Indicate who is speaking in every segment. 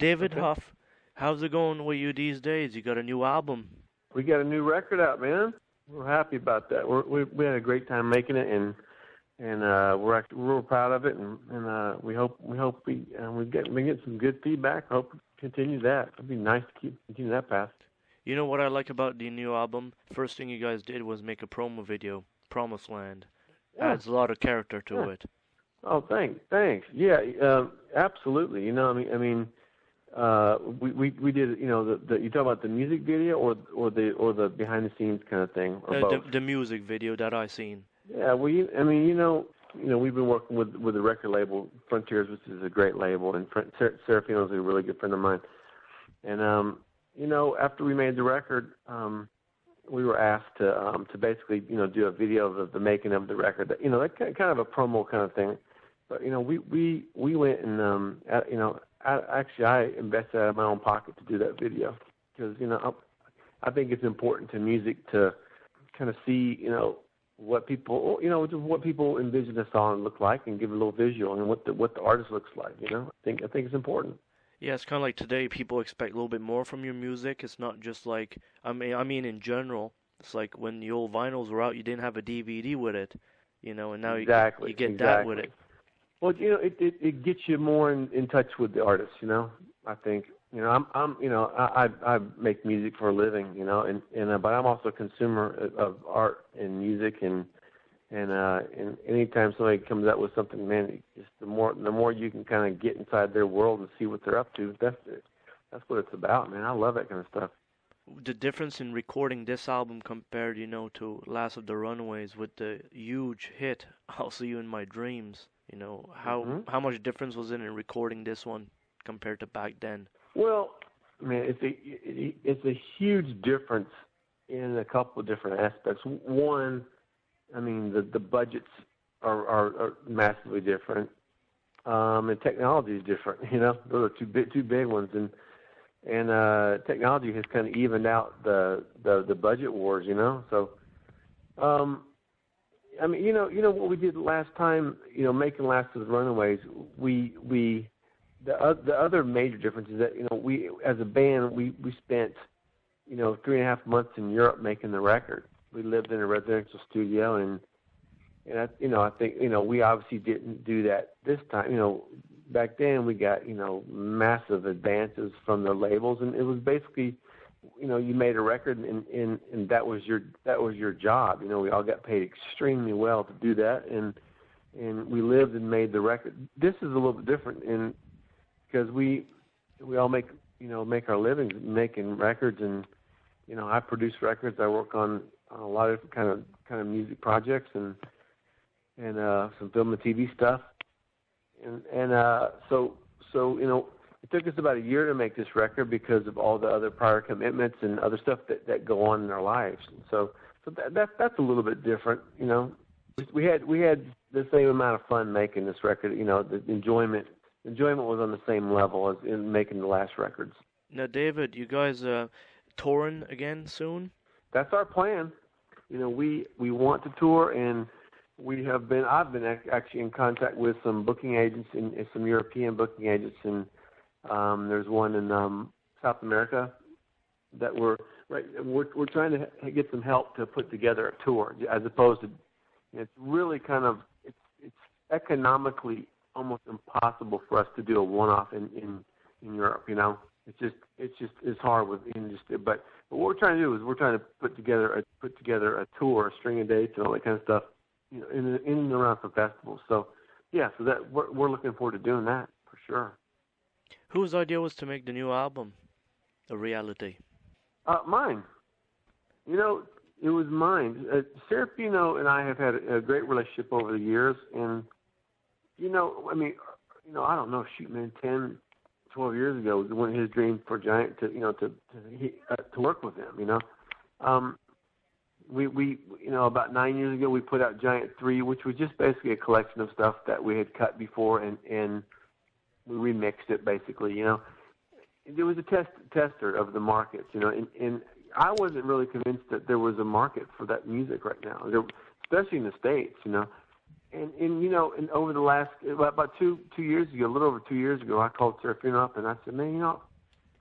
Speaker 1: David
Speaker 2: Okay.
Speaker 1: Huff, how's it going with you these days? You got a new album.
Speaker 2: We got a new record out, man. We're happy about that. We had a great time making it, and we're real proud of it, and we hope we get some good feedback. Hope to continue that. It'd be nice to continue that path.
Speaker 1: You know what I like about the new album? First thing you guys did was make a promo video, Promised Land.
Speaker 2: Yeah.
Speaker 1: Adds a lot of character to it.
Speaker 2: Oh, thanks. Yeah, absolutely. You know, I mean, we did. You know, you talk about the music video or the behind the scenes kind of thing, or both.
Speaker 1: The music video that I seen.
Speaker 2: Yeah, well, you know, we've been working with the record label Frontiers, which is a great label, and Serafino's a really good friend of mine. And you know, after we made the record, we were asked to basically, you know, do a video of the making of the record. You know, that kind of a promo kind of thing. But you know, we went and you know, I invested out of my own pocket to do that video because you know I think it's important to music to kind of see, you know, what people envision a song look like and give a little visual and what the artist looks like. You know, I think it's important.
Speaker 1: Yeah, it's kind of like today people expect a little bit more from your music. It's not just like I mean in general. It's like when the old vinyls were out, you didn't have a DVD with it, you know, and now you get that with it.
Speaker 2: Well, you know, it gets you more in touch with the artist. You know, I think. You know, I'm you know, I make music for a living. You know, and but I'm also a consumer of art and music and anytime somebody comes out with something, man, just the more you can kind of get inside their world and see what they're up to. That's what it's about, man. I love that kind of stuff.
Speaker 1: The difference in recording this album compared, you know, to Last of the Runaways with the huge hit "I'll See You in My Dreams." You know, how much difference was it in recording this one compared to back then?
Speaker 2: Well, man, it's a huge difference in a couple of different aspects. One, I mean, the budgets are massively different, and technology is different. You know, those are two big ones, and technology has kind of evened out the budget wars. You know, so I mean, you know what we did last time. You know, making Last of the Runaways, the other major difference is that, you know, we as a band we spent, you know, 3.5 months in Europe making the record. We lived in a residential studio, and I think, you know, we obviously didn't do that this time. You know, back then we got, you know, massive advances from the labels, and it was basically, you know, you made a record and that was your job. You know, we all got paid extremely well to do that, and we lived and made the record. This is a little bit different because we all make our livings making records, and you know, I produce records. I work on a lot of different kind of music projects and some film and TV stuff, and so you know, it took us about a year to make this record because of all the other prior commitments and other stuff that go on in our lives. So that's a little bit different. You know, we had the same amount of fun making this record. You know, the enjoyment was on the same level as in making the last records.
Speaker 1: Now, David, you guys touring again soon?
Speaker 2: That's our plan. You know, we want to tour, and I've been actually in contact with some booking agents and some European booking agents, and there's one in South America that we're trying to get some help to put together a tour, as opposed to, you know, it's really kind of it's economically almost impossible for us to do a one-off in Europe. You know, it's hard with industry. But what we're trying to do is we're trying to put together a tour, a string of dates, and all that kind of stuff, you know, in and around some festivals. So yeah, so that we're looking forward to doing that for sure.
Speaker 1: Whose idea was to make the new album a reality?
Speaker 2: Mine. You know, it was mine. Serafino and I have had a great relationship over the years, and you know, I mean, you know, I don't know, shoot, man, 10, 12 years ago was one of his dreams for Giant to work with him. You know, we you know, about 9 years ago we put out Giant 3, which was just basically a collection of stuff that we had cut before, and we remixed it basically. You know, there was a tester of the markets. You know, and I wasn't really convinced that there was a market for that music right now, especially in the States. You know. and over the last about 2 years ago, a little over 2 years ago, I called Serafino up and I said, man,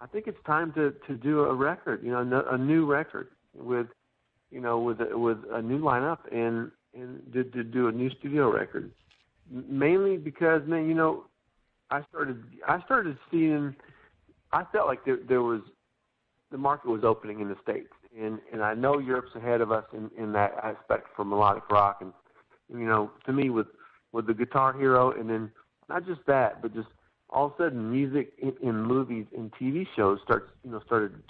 Speaker 2: I think it's time to do a record, a new record with a new lineup and to do a new studio record. Mainly because, man, I started seeing, I felt like there was, the market was opening in the States, and I know Europe's ahead of us in that aspect for melodic rock, and to me with the Guitar Hero, and then not just that, but just all of a sudden music in movies and TV shows started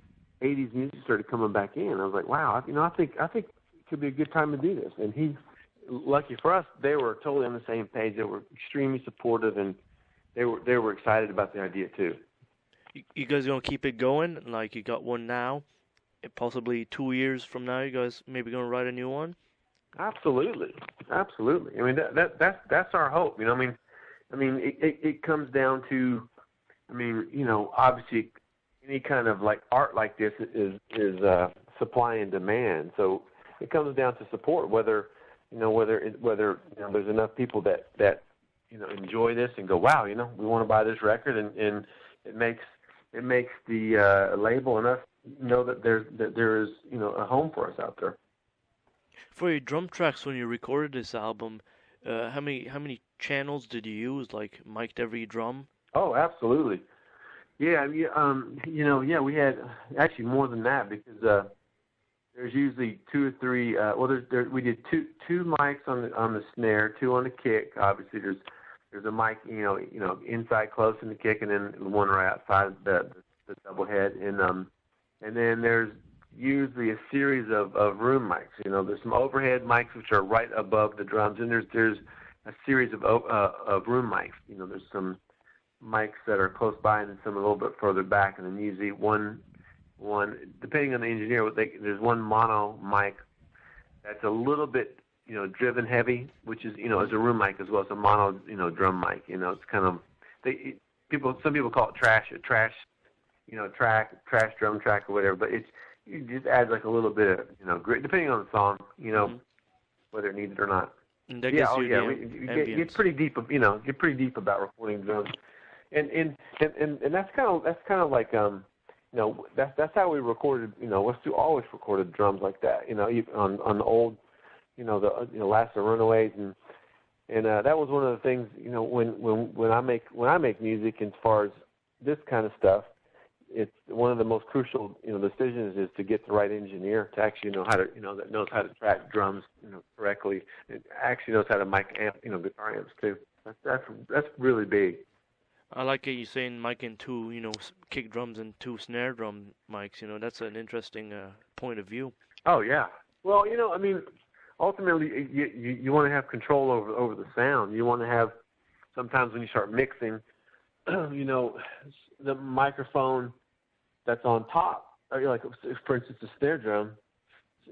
Speaker 2: 80s music started coming back in. I was like, wow, I think it could be a good time to do this. And lucky for us, they were totally on the same page. They were extremely supportive, and they were excited about the idea too.
Speaker 1: You guys gonna keep it going? Like, you got one now, and possibly 2 years from now, you guys maybe gonna write a new one?
Speaker 2: Absolutely. I mean, that's our hope. It comes down to, obviously, any kind of like art like this is supply and demand. So it comes down to support, whether there's enough people that enjoy this and go, wow, we want to buy this record, and it makes the label and us know that there is a home for us out there.
Speaker 1: For your drum tracks, when you recorded this album, how many channels did you use? Like, mic'd every drum?
Speaker 2: Oh, absolutely. Yeah, we had actually more than that, because there's usually 2 or 3. We did two mics on the snare, 2 on the kick. Obviously, there's a mic, inside close in the kick, and then one right outside the double head, and then there's usually a series of room mics. There's some overhead mics which are right above the drums, and there's a series of room mics. There's some mics that are close by, and then some a little bit further back, and then usually one depending on the engineer, there's one mono mic that's a little bit driven heavy, which is is a room mic as well as a mono drum mic. It's kind of some people call it trash drum track or whatever, but it just adds like a little bit of grit, depending on the song, whether it needs it or not.
Speaker 1: And that gives you
Speaker 2: get pretty deep, get pretty deep about recording drums, and that's kind of like that's how we recorded. We always recorded drums like that. On the old, the last of Runaways, and that was one of the things. When I make music, as far as this kind of stuff, it's one of the most crucial decisions is to get the right engineer to actually know how to that knows how to track drums correctly. It actually knows how to mic amp guitar amps too. That's really big.
Speaker 1: I like you saying micing 2 kick drums and 2 snare drum mics. That's an interesting point of view.
Speaker 2: Oh yeah. Well, ultimately you want to have control over the sound. You want to have, sometimes when you start mixing, the microphone that's on top, or like for instance the snare drum,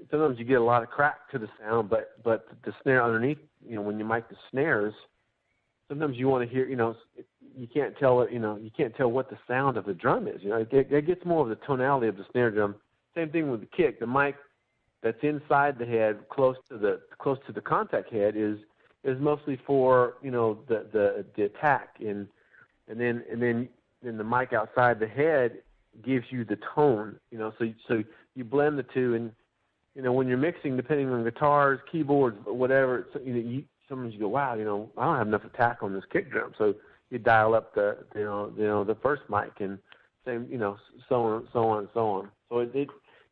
Speaker 2: sometimes you get a lot of crack to the sound, but the snare underneath, when you mic the snares, sometimes you want to hear, you can't tell it, you can't tell what the sound of the drum is. It gets more of the tonality of the snare drum. Same thing with the kick. The mic that's inside the head, close to the contact head, is mostly for the attack, and then the mic outside the head gives you the tone. So you blend the two, and when you're mixing, depending on guitars, keyboards, whatever, sometimes you go, wow, I don't have enough attack on this kick drum, so you dial up the first mic, and same, so on and so on. So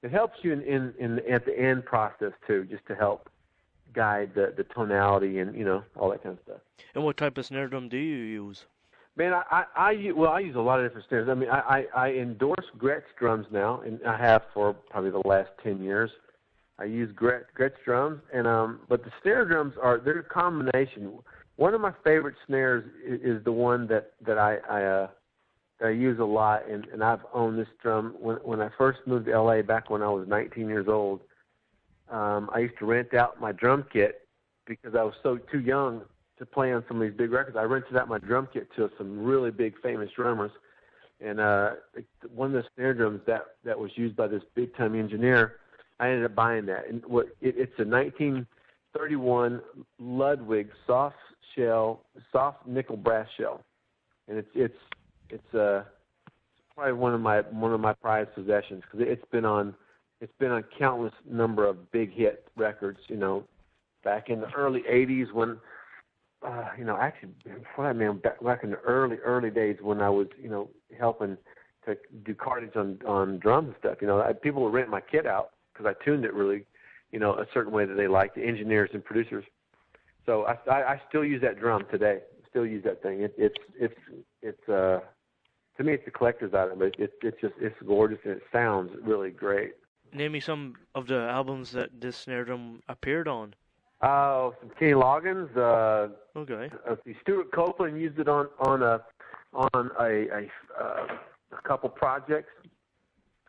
Speaker 2: it helps you at the end process too, just to help guide the tonality and all that kind of stuff.
Speaker 1: And what type of snare drum do you use?
Speaker 2: Man, I use a lot of different snares. I mean, I endorse Gretsch drums now, and I have for probably the last 10 years. I use Gretsch drums, and but the snare drums they're a combination. One of my favorite snares is the one that I use a lot, and I've owned this drum when I first moved to LA back when I was 19 years old. I used to rent out my drum kit because I was too young to play on some of these big records. I rented out my drum kit to some really big famous drummers, and one of the snare drums that was used by this big time engineer, I ended up buying that. And it's a 31 Ludwig soft nickel brass shell, and it's probably one of my prized possessions because it's been on countless number of big hit records. Back in the early '80s when actually before that, man, back in the early days when I was helping to do cartage on drums and stuff. People would rent my kit out because I tuned it really, a certain way that they liked, the engineers and producers. So I still use that drum today. Still use that thing. It's to me it's a collector's item, but it's gorgeous and it sounds really great.
Speaker 1: Name me some of the albums that this snare drum appeared on.
Speaker 2: Some Kenny Loggins.
Speaker 1: Okay.
Speaker 2: Stewart Copeland used it on a couple projects.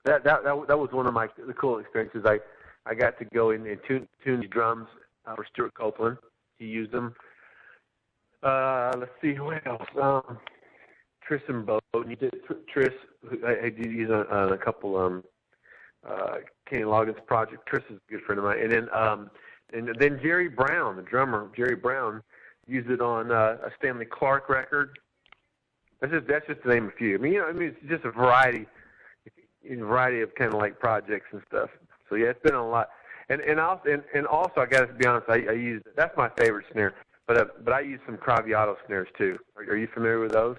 Speaker 2: That was one of the cool experiences. I got to go in and tune these drums for Stewart Copeland. He used them. Let's see who else. Tris and Bowden. Tris, I did use on a couple Kenny Loggins project. Tris is a good friend of mine, and then Jerry Brown, the drummer, Jerry Brown, used it on a Stanley Clarke record. That's just to name a few. It's just a variety of kind of like projects and stuff. So yeah, it's been on a lot. And also I got to be honest, I use that's my favorite snare. But I use some Craviotto snares too. Are you familiar with those?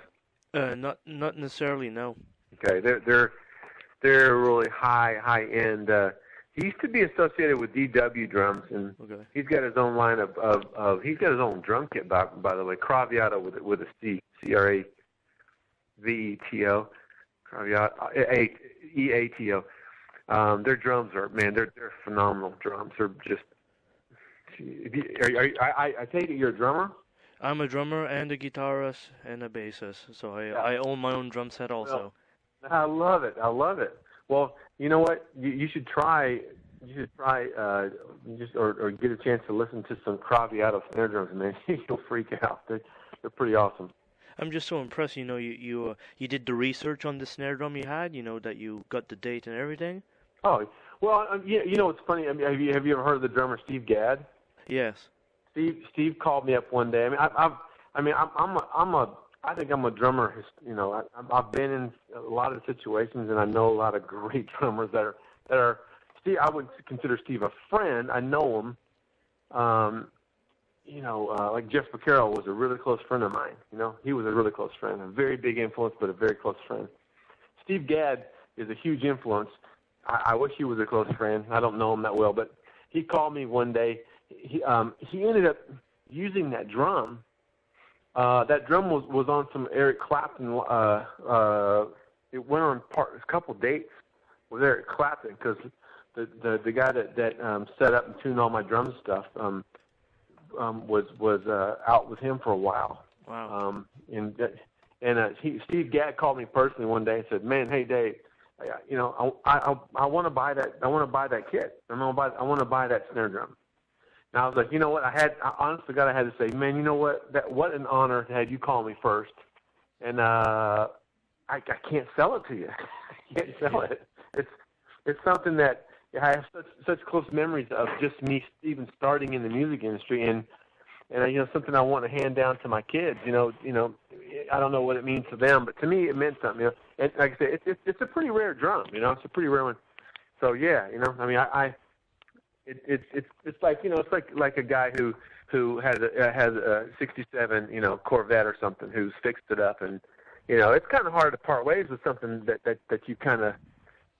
Speaker 1: Not necessarily, no.
Speaker 2: Okay, they're really high end. He used to be associated with DW drums, and
Speaker 1: okay.
Speaker 2: He's got his own line of he's got his own drum kit, by the way, Craviotto with a C, Craveto, Craviotto, EATO. Their drums are, man, they're phenomenal drums. They're just. I take it you're a drummer?
Speaker 1: I'm a drummer and a guitarist and a bassist, so I own my own drum set also.
Speaker 2: Well, I love it. Well, you know what? You should try. Or get a chance to listen to some Craviotto snare drums, man. You'll freak out. They're pretty awesome.
Speaker 1: I'm just so impressed. You did the research on the snare drum you had. That you got the date and everything.
Speaker 2: Oh well, it's funny. Have you ever heard of the drummer Steve Gadd?
Speaker 1: Yes.
Speaker 2: Steve called me up one day. I think I'm a drummer. I've been in a lot of situations, and I know a lot of great drummers that are. Steve, I would consider Steve a friend. I know him. Like Jeff Beccaro was a really close friend of mine. He was a really close friend, a very big influence, but a very close friend. Steve Gadd is a huge influence. I wish he was a close friend. I don't know him that well, but he called me one day. He ended up using that drum. That drum was on some Eric Clapton. It went on a couple dates with Eric Clapton because the guy that set up and tuned all my drum stuff was out with him for a while.
Speaker 1: Wow.
Speaker 2: Steve Gadd called me personally one day and said, "Man, hey Dave, I want to buy that. I want to buy that kit. I want to buy that snare drum." And I was like, you know what? I honestly got. I had to say, man, you know what? What an honor to have you call me first. And I can't sell it to you. I can't sell it. It's something that I have such close memories of, just me even starting in the music industry, and something I want to hand down to my kids. I don't know what it means to them, but to me it meant something. And like I said, it's a pretty rare drum. It's a pretty rare one. So yeah, it's like it's like a guy who has a 67 Corvette or something who's fixed it up, and it's kind of hard to part ways with something that you kind of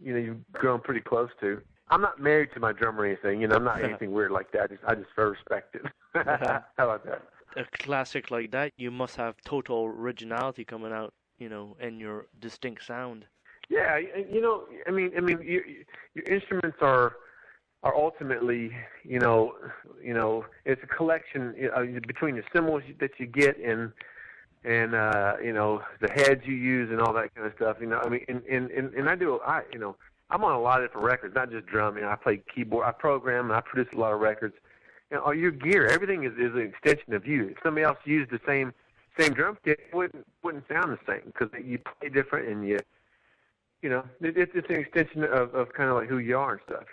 Speaker 2: you've grown pretty close to. I'm not married to my drum or anything. I'm not anything weird like that. I just respect it. How about that?
Speaker 1: A classic like that, you must have total originality coming out, and your distinct sound.
Speaker 2: Yeah, your instruments are ultimately, it's a collection between the cymbals that you get and the heads you use and all that kind of stuff. And I'm on a lot of different records, not just drum. I play keyboard, I program, and I produce a lot of records. All your gear, everything is an extension of you. If somebody else used the same drum kit, it wouldn't sound the same because you play different, and it's an extension of kind of like who you are and stuff.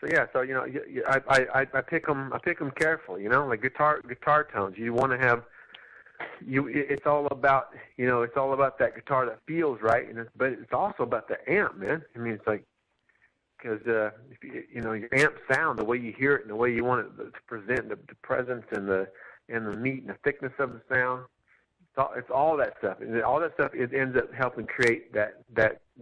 Speaker 2: So yeah, so I pick them carefully. Like guitar tones. You want to have It's all about that guitar that feels right, but it's also about the amp, man. I mean, it's like because your amp sound, the way you hear it and the way you want it to present, the presence and the meat and the thickness of the sound. It's all that stuff, and all that stuff it ends up helping create that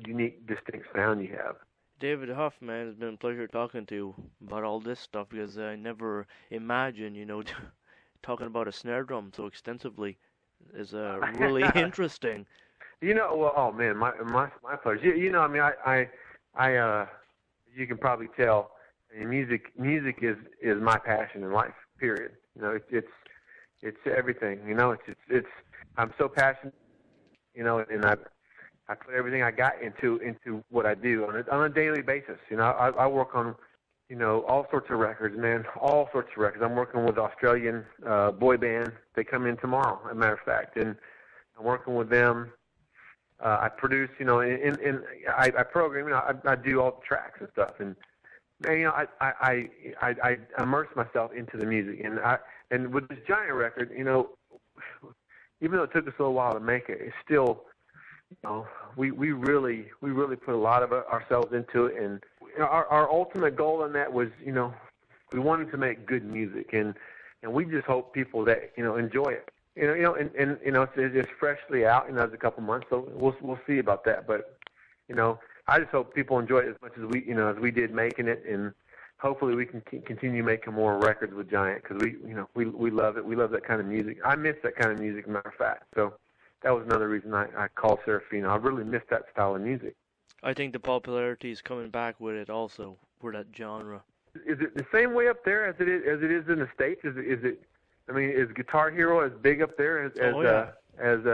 Speaker 2: unique, distinct sound you have.
Speaker 1: David Huff, man, it's been a pleasure talking to you about all this stuff because I never imagined, talking about a snare drum so extensively is really interesting.
Speaker 2: Well, oh man, my pleasure. I mean, I you can probably tell, I mean, music is my passion in life. Period. It's everything. It's I'm so passionate. And I put everything I got into what I do on a daily basis. I work on all sorts of records, man, all sorts of records. I'm working with Australian boy band. They come in tomorrow, as a matter of fact, and I'm working with them. I produce, and I program. I do all the tracks and stuff, and man, I immerse myself into the music, and with this Giant record, even though it took us a little while to make it, it's still, we really put a lot of ourselves into it, and our ultimate goal in that was, we wanted to make good music, and we just hope people that enjoy it. It's freshly out. It's a couple months, so we'll see about that. But I just hope people enjoy it as much as we did making it, and hopefully we can continue making more records with Giant because we love it. We love that kind of music. I miss that kind of music, matter of fact. So that was another reason I called Serafino. I really miss that style of music.
Speaker 1: I think the popularity is coming back with it also for that genre.
Speaker 2: Is it the same way up there as it is in the States? Is it? I mean, is Guitar Hero as big up there as it is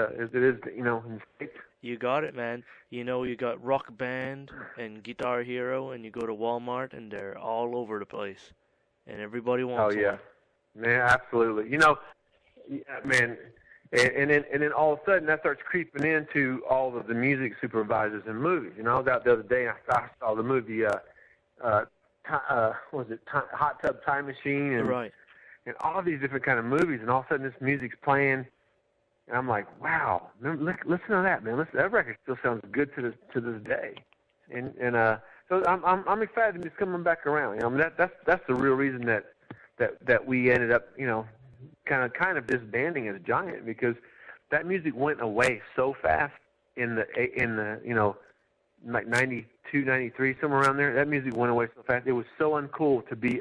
Speaker 2: in the States?
Speaker 1: You got it, man. You got Rock Band and Guitar Hero, and you go to Walmart, and they're all over the place, and everybody wants them.
Speaker 2: Oh yeah, man, absolutely. Man, and then all of a sudden that starts creeping into all of the music supervisors in movies. I was out the other day and I saw the movie, what was it, Hot Tub Time Machine, and
Speaker 1: right.
Speaker 2: And all these different kind of movies, and all of a sudden this music's playing, and I'm like, wow, listen to that, man. That record still sounds good to this day, and so I'm excited it's coming back around. I mean, that's the real reason that we ended up, kind of disbanding as Giant, because that music went away so fast in the like 92, 93, somewhere around there. That music went away so fast. It was so uncool to be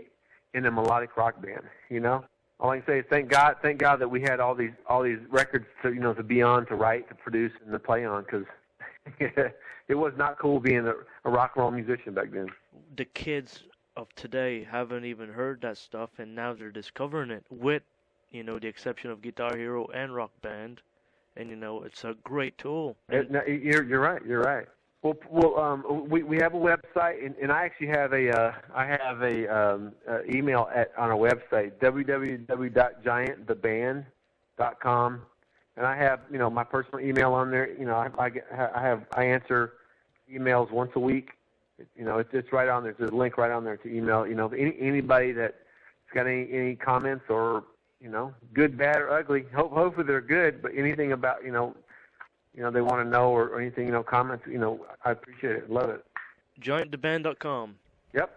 Speaker 2: in a melodic rock band, All I can say is thank God that we had all these records to be on, to write, to produce, and to play on, because it was not cool being a rock and roll musician back then.
Speaker 1: The kids of today haven't even heard that stuff, and now they're discovering it with, the exception of Guitar Hero and Rock Band, and it's a great tool.
Speaker 2: You're right. Well, we have a website, and I actually have a email on our website, www.gianttheband.com, and I have my personal email on there. I answer emails once a week. It's right on there. There's a link right on there to email. Anybody that's got any comments or good, bad, or ugly. Hopefully they're good, but anything about they want to know or anything, comments, I appreciate it. Love it.
Speaker 1: GiantTheBand.com.
Speaker 2: Yep.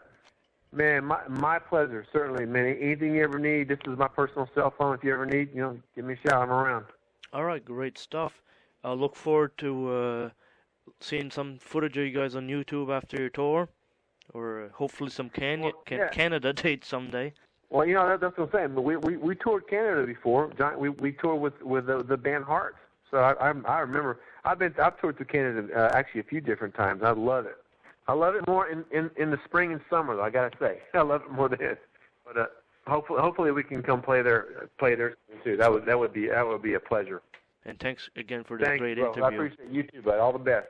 Speaker 2: Man, my pleasure, certainly, man. Anything you ever need, this is my personal cell phone. If you ever need, give me a shout. I'm around.
Speaker 1: All right, great stuff. I look forward to seeing some footage of you guys on YouTube after your tour, or hopefully some Canada dates someday.
Speaker 2: Well, that's what I'm saying. We toured Canada before. We toured with the band Hearts. So I remember I've toured through Canada actually a few different times. I love it. I love it more in the spring and summer, though, I gotta say. I love it more then. But hopefully we can come play there too. That would be a pleasure.
Speaker 1: And thanks again for this great
Speaker 2: bro.
Speaker 1: interview.
Speaker 2: I appreciate you too, bud. All the best.